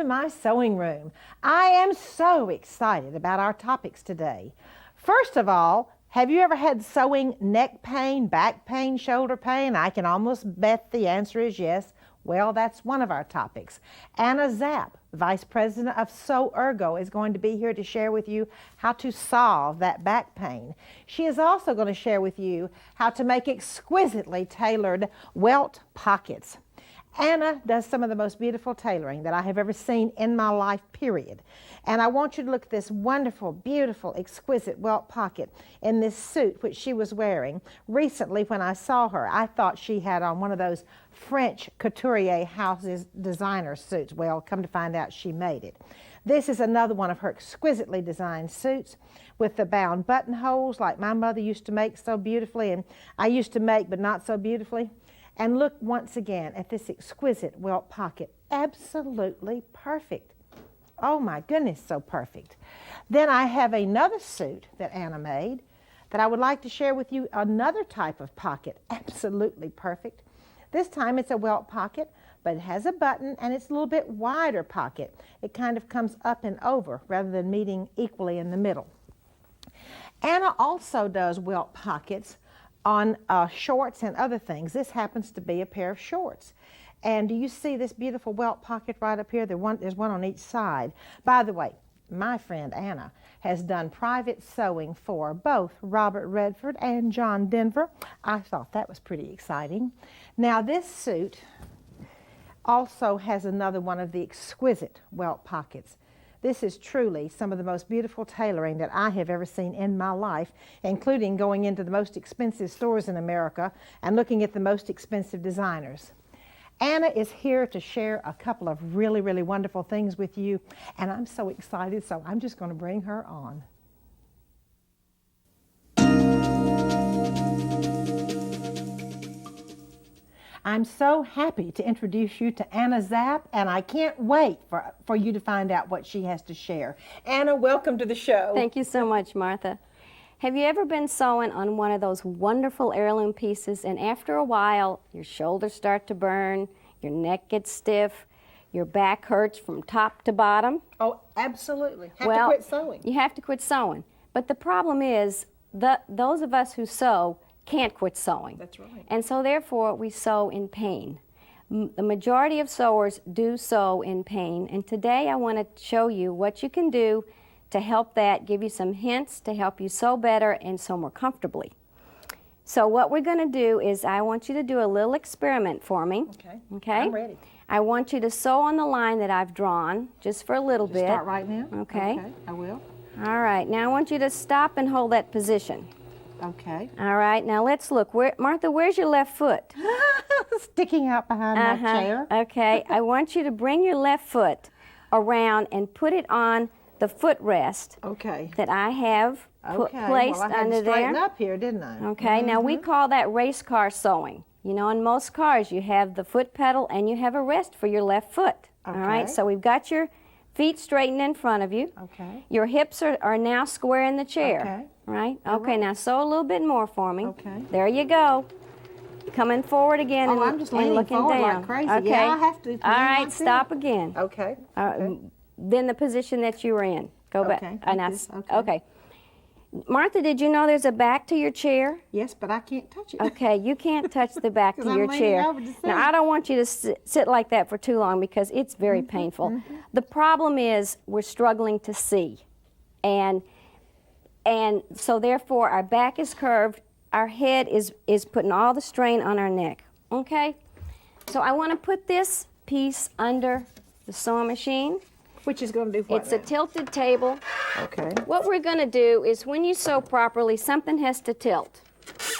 to my sewing room. I am so excited about our topics today. First of all, have you ever had sewing neck pain, back pain, shoulder pain? I can almost bet the answer is yes. Well, that's one of our topics. Anna Zapp, Vice President of Sew Ergo, is going to be here to share with you how to solve that back pain. She is also going to share with you how to make exquisitely tailored welt pockets. Anna does some of the most beautiful tailoring that I have ever seen in my life, period. And I want you to look at this wonderful, beautiful, exquisite welt pocket in this suit which she was wearing. Recently, when I saw her, I thought she had on one of those French couturier houses designer suits. Well, come to find out, she made it. This is another one of her exquisitely designed suits with the bound buttonholes like my mother used to make so beautifully, and I used to make but not so beautifully. And look once again at this exquisite welt pocket. Absolutely perfect. Oh my goodness, so perfect. Then I have another suit that Anna made that I would like to share with you, another type of pocket. Absolutely perfect. This time it's a welt pocket, but it has a button and it's a little bit wider pocket. It kind of comes up and over rather than meeting equally in the middle. Anna also does welt pockets on shorts and other things. This happens to be a pair of shorts. And do you see this beautiful welt pocket right up here? There's one on each side. By the way, my friend Anna has done private sewing for both Robert Redford and John Denver. I thought that was pretty exciting. Now this suit also has another one of the exquisite welt pockets. This is truly some of the most beautiful tailoring that I have ever seen in my life, including going into the most expensive stores in America and looking at the most expensive designers. Anna is here to share a couple of really, really wonderful things with you, and I'm so excited, so I'm just going to bring her on. I'm so happy to introduce you to Anna Zapp, and I can't wait for you to find out what she has to share. Anna, welcome to the show. Thank you so much, Martha. Have you ever been sewing on one of those wonderful heirloom pieces, and after a while your shoulders start to burn, your neck gets stiff, your back hurts from top to bottom? Oh, absolutely. Have to quit sewing. You have to quit sewing. But the problem is those of us who sew can't quit sewing. That's right. And so therefore we sew in pain. The majority of sewers do sew in pain, and today I want to show you what you can do to help that, give you some hints to help you sew better and sew more comfortably. So what we're going to do is I want you to do a little experiment for me. Okay? I'm ready. I want you to sew on the line that I've drawn just for a little bit. Start right now? Okay. Okay, I will. All right, now I want you to stop and hold that position. Okay. All right, now let's look. Martha, where's your left foot? Sticking out behind my chair. Okay, I want you to bring your left foot around and put it on the footrest that I have placed well, I under had to straighten there. up here, didn't I? Okay, now we call that race car sewing. You know, in most cars you have the foot pedal and you have a rest for your left foot. Okay. All right, so we've got your feet straightened in front of you. Okay. Your hips are now square in the chair. Okay. Right? Okay, now sew a little bit more for me. Okay. There you go. Coming forward again Oh, I'm just leaning looking forward down. like crazy. Okay. Yeah, I have to. All right, stop again. Okay. Then the position that you were in. Go back. Okay. Okay. Martha, did you know there's a back to your chair? Yes, but I can't touch it. Okay, you can't touch the back to your I'm chair. over to see. Now, I don't want you to sit like that for too long because it's very painful. The problem is we're struggling to see. And so therefore our back is curved, our head is putting all the strain on our neck. Okay? So I want to put this piece under the sewing machine. Which is going to do what? It's a tilted table. Okay. What we're going to do is when you sew properly, something has to tilt.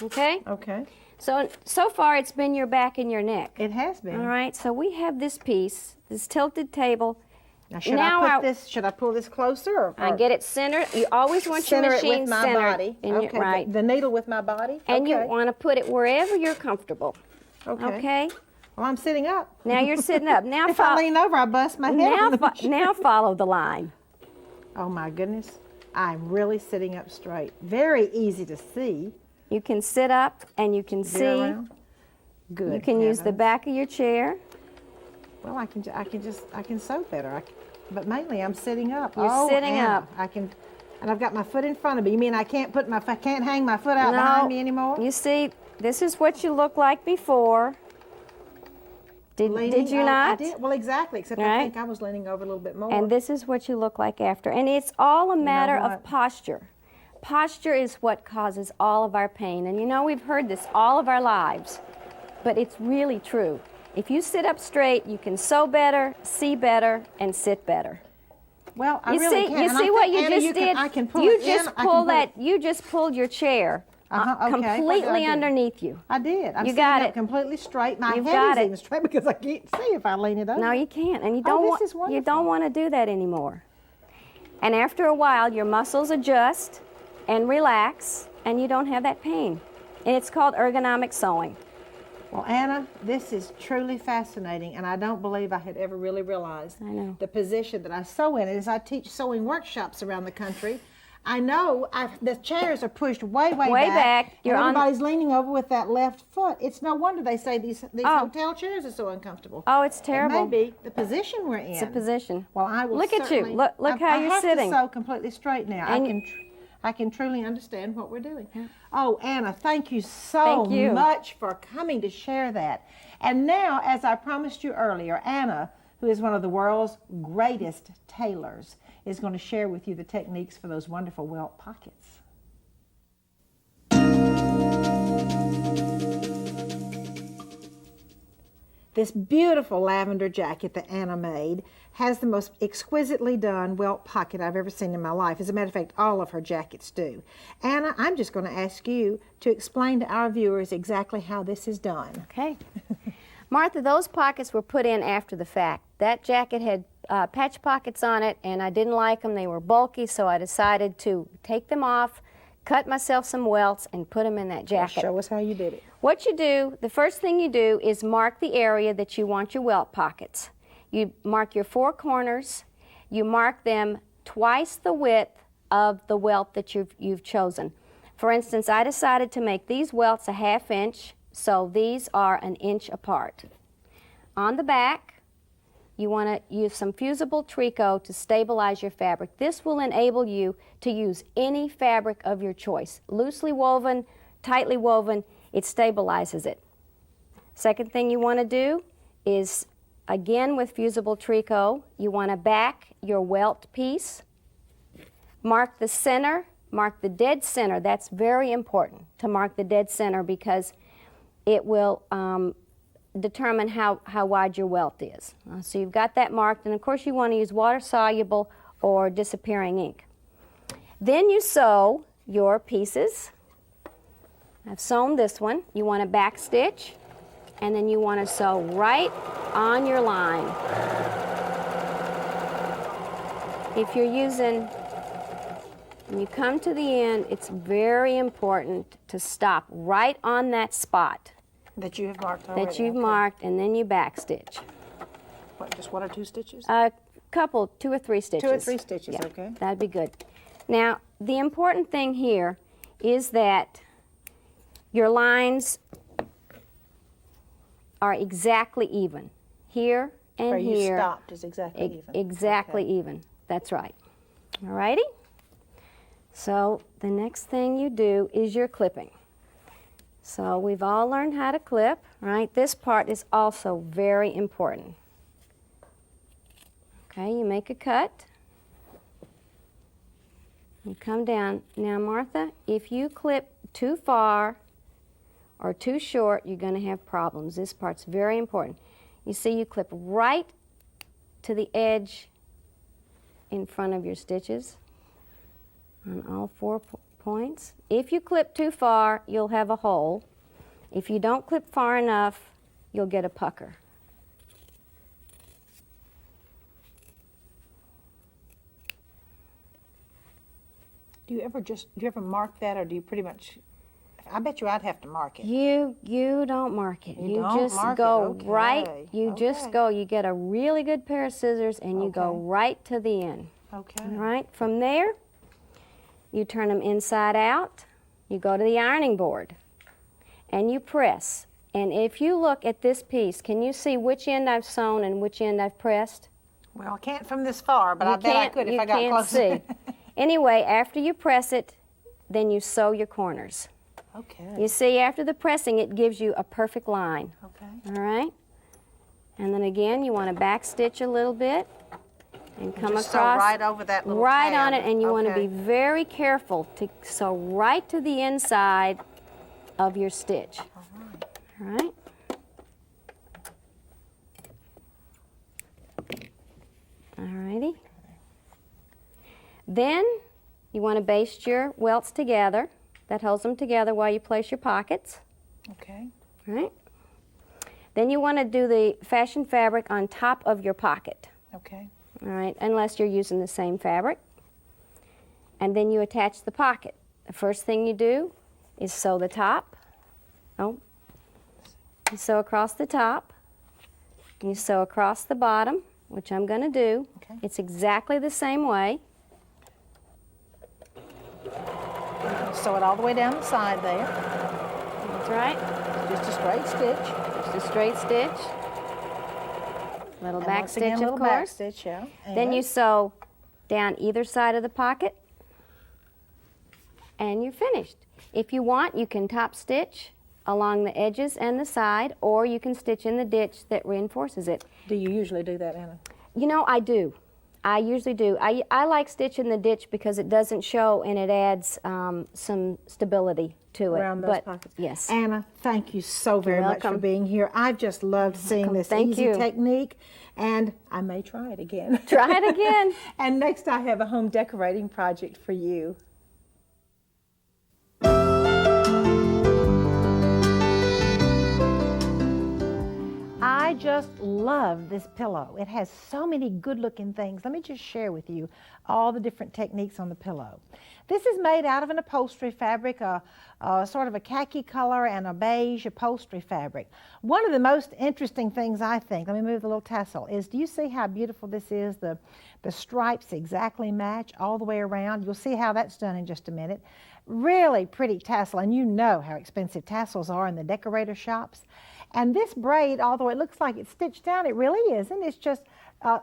Okay? Okay. So far it's been your back and your neck. It has been. All right, so we have this piece, this tilted table. Now, should I pull this closer? Or I get it centered. You always want your center machine it with my centered. body. Okay. Right. The needle with my body. And you want to put it wherever you're comfortable. Okay. Okay? Well, I'm sitting up. Now you're sitting up. Now if I lean over, I bust my head. Now follow the line. Oh my goodness. I'm really sitting up straight. Very easy to see. You can sit up and you can see. Around. Good. You can use the back of your chair. Well, I can sew better. But mainly I'm sitting up. You're sitting Anna, up. And I've got my foot in front of me. You mean I can't hang my foot out behind me anymore? You see, this is what you look like before. Did you not? I did. Well, exactly, except I think I was leaning over a little bit more. And this is what you look like after. And it's all a matter of posture. Posture is what causes all of our pain. And you know, we've heard this all of our lives, but it's really true. If you sit up straight, you can sew better, see better, and sit better. Well, I really can. You see what you just did? I can pull it in. You just pulled your chair completely underneath you. I did. I'm you got it completely straight. My You've head got is it. even straight because I can't see if I lean it over. No, you can't, and you don't want to do that anymore. And after a while, your muscles adjust and relax, and you don't have that pain. And it's called ergonomic sewing. Well, Anna, this is truly fascinating, and I don't believe I had ever really realized the position that I sew in. As I teach sewing workshops around the country, I know the chairs are pushed way back. And everybody's leaning over with that left foot. It's no wonder they say these hotel chairs are so uncomfortable. Oh, it's terrible. It may be the position we're in. It's a position. Well, I will look at you. Look how you're sitting. I have to sew completely straight now. And I can truly understand what we're doing. Yeah. Oh, Anna, thank you so much for coming to share that. And now, as I promised you earlier, Anna, who is one of the world's greatest tailors, is going to share with you the techniques for those wonderful welt pockets. This beautiful lavender jacket that Anna made has the most exquisitely done welt pocket I've ever seen in my life. As a matter of fact, all of her jackets do. Anna, I'm just going to ask you to explain to our viewers exactly how this is done. Okay. Martha, those pockets were put in after the fact. That jacket had patch pockets on it, and I didn't like them. They were bulky, so I decided to take them off, cut myself some welts, and put them in that jacket. Show us how you did it. What you do, the first thing you do is mark the area that you want your welt pockets. You mark your four corners. You mark them twice the width of the welt that you've chosen. For instance, I decided to make these welts a 1/2 inch, so these are 1 inch apart. On the back, you want to use some fusible tricot to stabilize your fabric. This will enable you to use any fabric of your choice. Loosely woven, tightly woven, it stabilizes it. Second thing you want to do is, again with fusible tricot, you want to back your welt piece. Mark the center, mark the dead center. That's very important to mark the dead center because it will determine how wide your welt is. So you've got that marked, and of course you want to use water-soluble or disappearing ink. Then you sew your pieces. I've sewn this one. You want to back stitch, and then you want to sew right on your line. If you're using, when you come to the end, it's very important to stop right on that spot. That you have marked already. That you've marked, and then you back stitch. What, just 1 or 2 stitches? A couple, 2 or 3 stitches. 2 or 3 stitches, yeah, okay. That'd be good. Now, the important thing here is that your lines are exactly even. Here and Where here. you stopped is exactly even. Exactly even. That's right. All righty? So the next thing you do is your clipping. So we've all learned how to clip, right? This part is also very important. Okay, you make a cut. You come down. Now, Martha, if you clip too far or too short, you're going to have problems. This part's very important. You see, you clip right to the edge in front of your stitches on all 4 points. If you clip too far, you'll have a hole. If you don't clip far enough, you'll get a pucker. Do you ever mark that, or do you pretty much? I bet you I'd have to mark it. You don't mark it. You just don't mark go it. Okay. right. You just go. You get a really good pair of scissors, and you go right to the end. Okay. All right. From there, you turn them inside out. You go to the ironing board, and you press And if you look at this piece, can you see which end I've sewn and which end I've pressed? Well, I can't from this far, but I bet I could if I got closer. You can't see. Anyway, after you press it, then you sew your corners. Okay. You see, after the pressing, it gives you a perfect line. Okay. All right? And then again, you want to back stitch a little bit and come just across. sew right over that little right tab. on it, and you want to Okay. be very careful to sew right to the inside of your stitch. All right? Alrighty. Then you want to baste your welts together. That holds them together while you place your pockets. Okay. All right. Then you want to do the fashion fabric on top of your pocket. Okay. All right, unless you're using the same fabric. And then you attach the pocket. The first thing you do is sew the top. Oh. You sew across the top. You sew across the bottom, which I'm going to do. Okay. It's exactly the same way. Sew it all the way down the side there. That's right. Just a straight stitch. Just a straight stitch. Little And back once stitch, again, of little back course. stitch, yeah. Then And you sew down either side of the pocket, and you're finished. If you want, you can top stitch along the edges and the side, or you can stitch in the ditch that reinforces it. Do you usually do that, Anna? You know, I do. I usually do. I like stitching the ditch because it doesn't show and it adds some stability to it. Around those pockets. Yes. Anna, thank you so very much for welcome. being here. I've just loved seeing this Thank easy you. technique, and I may try it again. Try it again. And next I have a home decorating project for you. I just love this pillow. It has so many good-looking things. Let me just share with you all the different techniques on the pillow. This is made out of an upholstery fabric, sort of a khaki color and a beige upholstery fabric. One of the most interesting things, I think, let me move the little tassel, is do you see how beautiful this is? The stripes exactly match all the way around. You'll see how that's done in just a minute. Really pretty tassel, and you know how expensive tassels are in the decorator shops. And this braid, although it looks like it's stitched down, it really isn't. It's just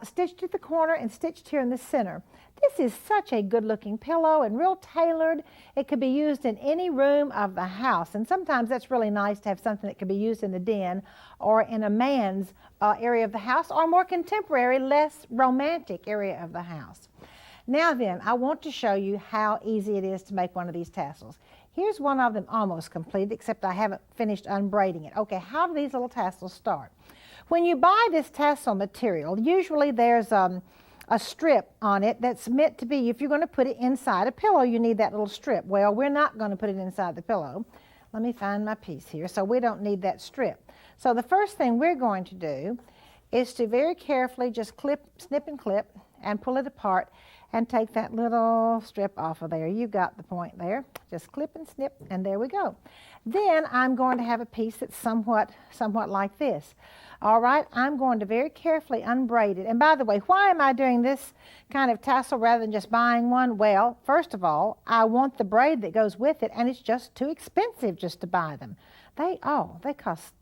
stitched at the corner and stitched here in the center. This is such a good-looking pillow and real tailored. It could be used in any room of the house, and sometimes that's really nice to have something that could be used in the den or in a man's area of the house, or more contemporary, less romantic area of the house. Now then, I want to show you how easy it is to make one of these tassels. Here's one of them almost completed, except I haven't finished unbraiding it. Okay, how do these little tassels start? When you buy this tassel material, usually there's a strip on it that's meant to be, if you're going to put it inside a pillow, you need that little strip. Well, we're not going to put it inside the pillow. Let me find my piece here. So we don't need that strip. So the first thing we're going to do is to very carefully just snip and clip and pull it apart and take that little strip off of there. You got the point there. Just clip and snip, and there we go. Then I'm going to have a piece that's somewhat like this. All right, I'm going to very carefully unbraid it. And by the way, why am I doing this kind of tassel rather than just buying one? Well, first of all, I want the braid that goes with it, and it's just too expensive just to buy them. They cost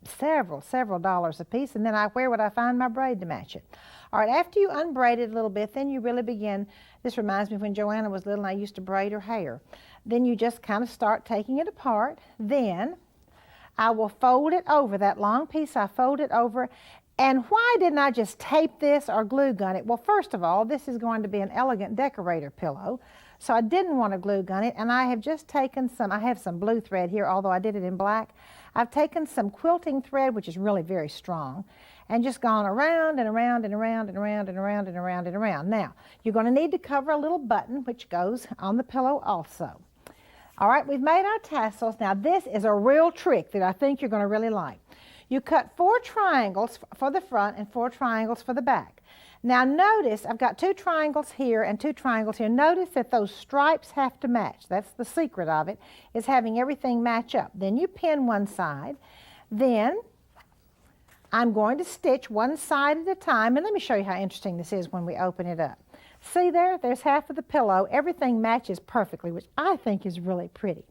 several dollars a piece, and then where would I find my braid to match it? All right, after you unbraid it a little bit, then you really begin. This reminds me of when Joanna was little and I used to braid her hair. Then you just kind of start taking it apart. Then I will fold it over, that long piece I fold it over. And why didn't I just tape this or glue gun it? Well, first of all, this is going to be an elegant decorator pillow, so I didn't want to glue gun it, and I have just taken I have some blue thread here, although I did it in black. I've taken some quilting thread, which is really very strong, and just gone around and around and around and around and around and around and around. Now, you're going to need to cover a little button, which goes on the pillow also. All right, we've made our tassels. Now, this is a real trick that I think you're going to really like. You cut 4 triangles for the front and 4 triangles for the back. Now, notice I've got 2 triangles here and 2 triangles here. Notice that those stripes have to match. That's the secret of it, is having everything match up. Then you pin one side. Then I'm going to stitch one side at a time, and let me show you how interesting this is when we open it up. See there's half of the pillow. Everything matches perfectly, which I think is really pretty.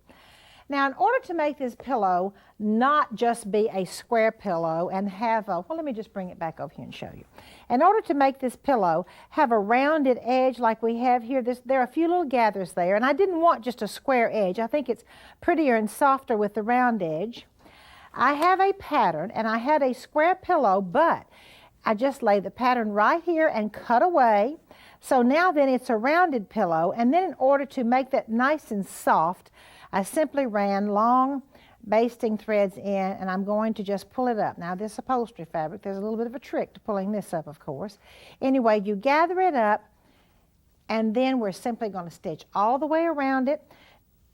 Now, in order to make this pillow not just be a square pillow and have a, well, let me just bring it back over here and show you. In order to make this pillow have a rounded edge like we have here, there are a few little gathers there, and I didn't want just a square edge. I think it's prettier and softer with the round edge. I have a pattern, and I had a square pillow, but I just laid the pattern right here and cut away. So now then it's a rounded pillow, and then in order to make that nice and soft, I simply ran long basting threads in, and I'm going to just pull it up. Now this upholstery fabric, there's a little bit of a trick to pulling this up, of course. Anyway, you gather it up, and then we're simply going to stitch all the way around it,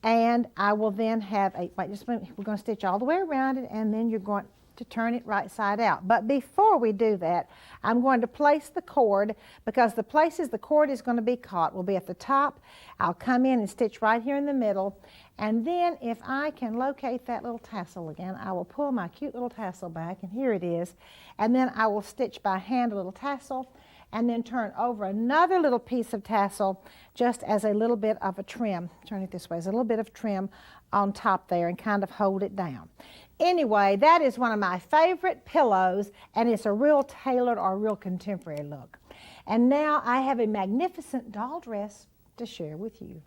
and I will then have a, wait just a minute, we're going to stitch all the way around it, and then you're going to turn it right side out. But before we do that, I'm going to place the cord, because the places the cord is going to be caught will be at the top. I'll come in and stitch right here in the middle, and then if I can locate that little tassel again, I will pull my cute little tassel back, and here it is, and then I will stitch by hand a little tassel, and then turn over another little piece of tassel just as a little bit of a trim. Turn it this way, as a little bit of trim on top there, and kind of hold it down. Anyway, that is one of my favorite pillows, and it's a real tailored or real contemporary look. And now I have a magnificent doll dress to share with you.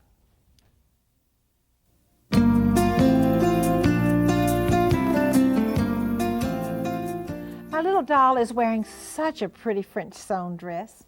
My little doll is wearing such a pretty French sewn dress.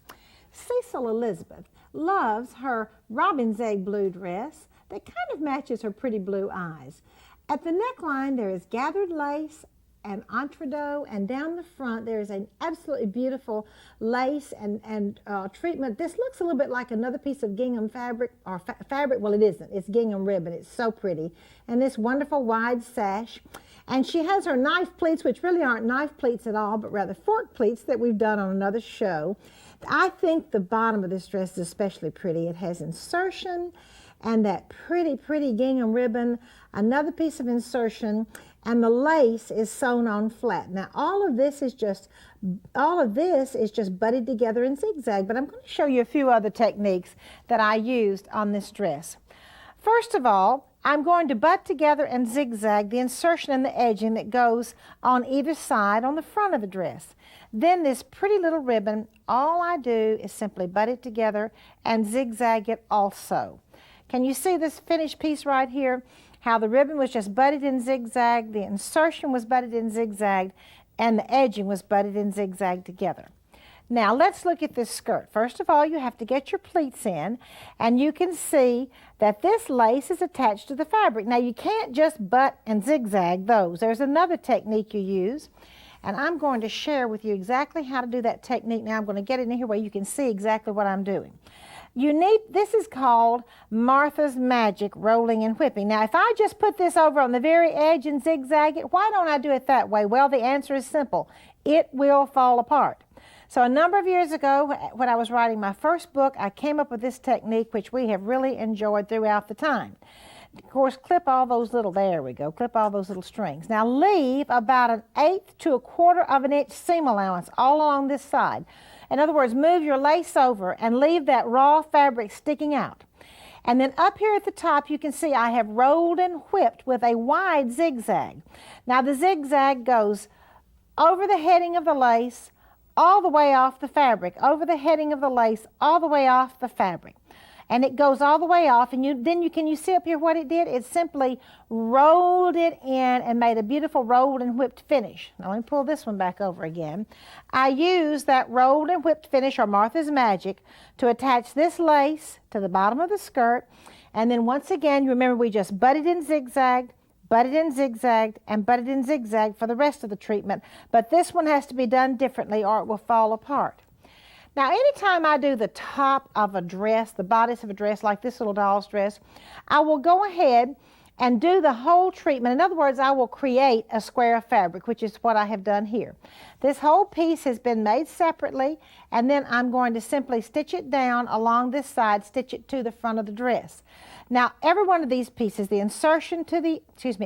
Cecil Elizabeth loves her robin's egg blue dress that kind of matches her pretty blue eyes. At the neckline there is gathered lace and entredeaux, and down the front there is an absolutely beautiful lace and treatment. This looks a little bit like another piece of gingham fabric, or fabric, well it isn't, it's gingham ribbon, it's so pretty. And this wonderful wide sash. And she has her knife pleats, which really aren't knife pleats at all, but rather fork pleats that we've done on another show. I think the bottom of this dress is especially pretty. It has insertion and that pretty, pretty gingham ribbon, another piece of insertion, and the lace is sewn on flat. Now all of this is just butted together in zigzag, but I'm going to show you a few other techniques that I used on this dress. First of all, I'm going to butt together and zigzag the insertion and the edging that goes on either side on the front of the dress. Then this pretty little ribbon, all I do is simply butt it together and zigzag it also. Can you see this finished piece right here? How the ribbon was just butted in zigzag, the insertion was butted in zigzag, and the edging was butted in zigzag together. Now let's look at this skirt. First of all, you have to get your pleats in, and you can see that this lace is attached to the fabric. Now you can't just butt and zigzag those. There's another technique you use, and I'm going to share with you exactly how to do that technique. Now I'm going to get it in here where you can see exactly what I'm doing. This is called Martha's Magic rolling and whipping. Now if I just put this over on the very edge and zigzag it, why don't I do it that way? Well, the answer is simple. It will fall apart. So a number of years ago, when I was writing my first book, I came up with this technique, which we have really enjoyed throughout the time. Of course, clip all those little, there we go, clip all those little strings. Now leave about 1/8 to 1/4 of an inch seam allowance all along this side. In other words, move your lace over and leave that raw fabric sticking out. And then up here at the top, you can see I have rolled and whipped with a wide zigzag. Now the zigzag goes over the heading of the lace, all the way off the fabric, over the heading of the lace, all the way off the fabric. And it goes all the way off, and can you see up here what it did? It simply rolled it in and made a beautiful rolled and whipped finish. Now let me pull this one back over again. I used that rolled and whipped finish, or Martha's Magic, to attach this lace to the bottom of the skirt. And then once again, you remember we just butted and zigzagged, butted and zigzagged, and butted and zigzagged for the rest of the treatment. But this one has to be done differently or it will fall apart. Now anytime I do the top of a dress, the bodice of a dress like this little doll's dress, I will go ahead and do the whole treatment. In other words, I will create a square of fabric, which is what I have done here. This whole piece has been made separately, and then I'm going to simply stitch it down along this side, stitch it to the front of the dress. Now, every one of these pieces, the insertion to the,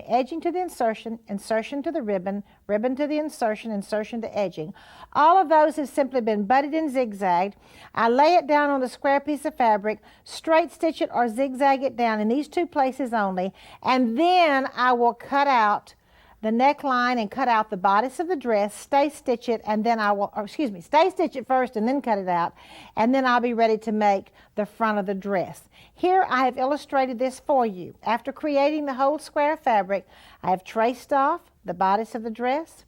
edging to the insertion, insertion to the ribbon, ribbon to the insertion, insertion to edging, all of those have simply been butted and zigzagged. I lay it down on the square piece of fabric, straight stitch it or zigzag it down in these two places only, and then I will cut out the neckline and cut out the bodice of the dress, stay stitch it, and then I will, stay stitch it first and then cut it out, and then I'll be ready to make the front of the dress. Here I have illustrated this for you. After creating the whole square of fabric, I have traced off the bodice of the dress.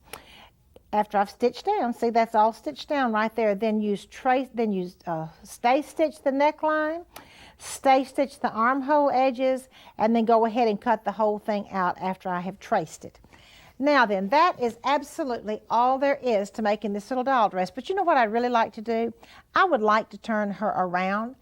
After I've stitched down, see that's all stitched down right there, then use stay stitch the neckline, stay stitch the armhole edges, and then go ahead and cut the whole thing out after I have traced it. Now then, that is absolutely all there is to making this little doll dress. But you know what I'd really like to do? I would like to turn her around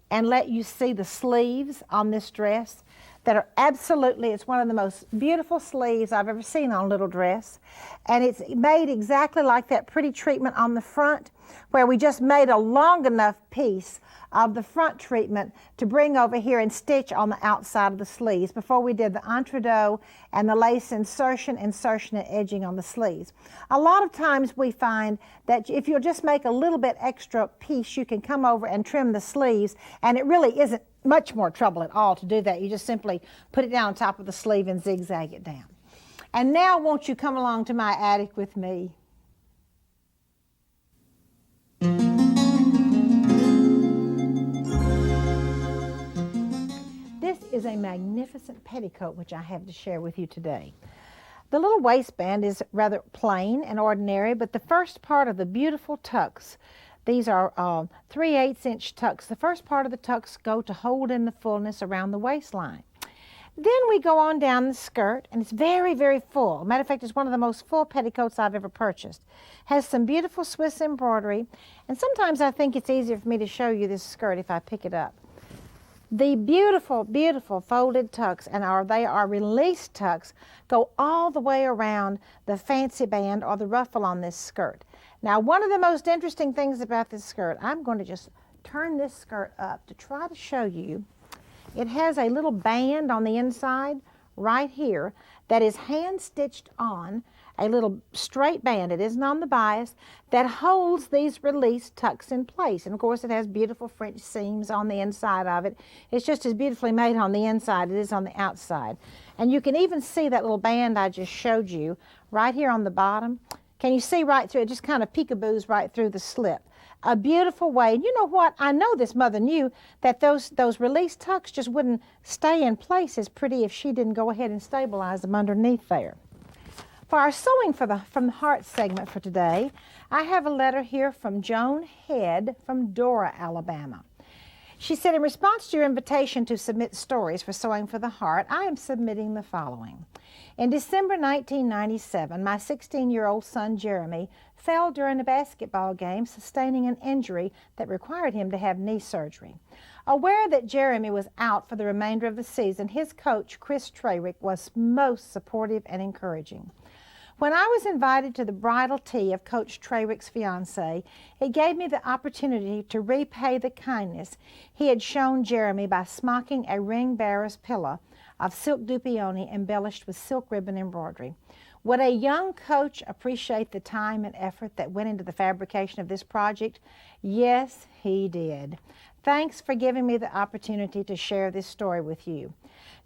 and let you see the sleeves on this dress that are absolutely, it's one of the most beautiful sleeves I've ever seen on a little dress. And it's made exactly like that pretty treatment on the front, where we just made a long enough piece of the front treatment to bring over here and stitch on the outside of the sleeves before we did the entredeaux and the lace insertion, insertion, and edging on the sleeves. A lot of times we find that if you'll just make a little bit extra piece, you can come over and trim the sleeves, and it really isn't much more trouble at all to do that. You just simply put it down on top of the sleeve and zigzag it down. And now won't you come along to my attic with me? This is a magnificent petticoat which I have to share with you today. The little waistband is rather plain and ordinary, but the first part of the beautiful tucks, these are 3/8 inch tucks. The first part of the tucks go to hold in the fullness around the waistline. Then we go on down the skirt, and it's very, very full. Matter of fact, it's one of the most full petticoats I've ever purchased. Has some beautiful Swiss embroidery, and sometimes I think it's easier for me to show you this skirt if I pick it up. The beautiful, beautiful folded tucks, and they are release tucks, go all the way around the fancy band or the ruffle on this skirt. Now, one of the most interesting things about this skirt, I'm going to just turn this skirt up to try to show you. It has a little band on the inside right here that is hand stitched on, a little straight band, it isn't on the bias, that holds these release tucks in place. And of course it has beautiful French seams on the inside of it. It's just as beautifully made on the inside as it is on the outside. And you can even see that little band I just showed you right here on the bottom. Can you see right through it? Just kind of peekaboos right through the slip. A beautiful way. And you know what? I know this mother knew that those release tucks just wouldn't stay in place as pretty if she didn't go ahead and stabilize them underneath there. For our Sewing from the Heart segment for today, I have a letter here from Joan Head from Dora, Alabama. She said, in response to your invitation to submit stories for Sewing for the Heart, I am submitting the following. In December 1997, my 16-year-old son Jeremy fell during a basketball game, sustaining an injury that required him to have knee surgery. Aware that Jeremy was out for the remainder of the season, his coach, Chris Trawick, was most supportive and encouraging. When I was invited to the bridal tea of Coach Trawick's fiancée, it gave me the opportunity to repay the kindness he had shown Jeremy by smocking a ring bearer's pillow of silk dupioni embellished with silk ribbon embroidery. Would a young coach appreciate the time and effort that went into the fabrication of this project? Yes, he did. Thanks for giving me the opportunity to share this story with you.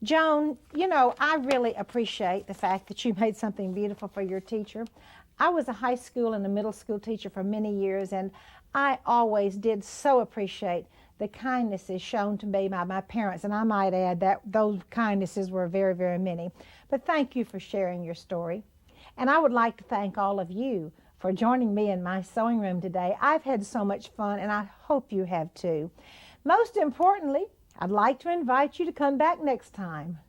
Joan, you know, I really appreciate the fact that you made something beautiful for your teacher. I was a high school and a middle school teacher for many years, and I always did so appreciate the kindnesses shown to me by my parents, and I might add that those kindnesses were very, very many. But thank you for sharing your story. And I would like to thank all of you for joining me in my sewing room today. I've had so much fun, and I hope you have too. Most importantly, I'd like to invite you to come back next time.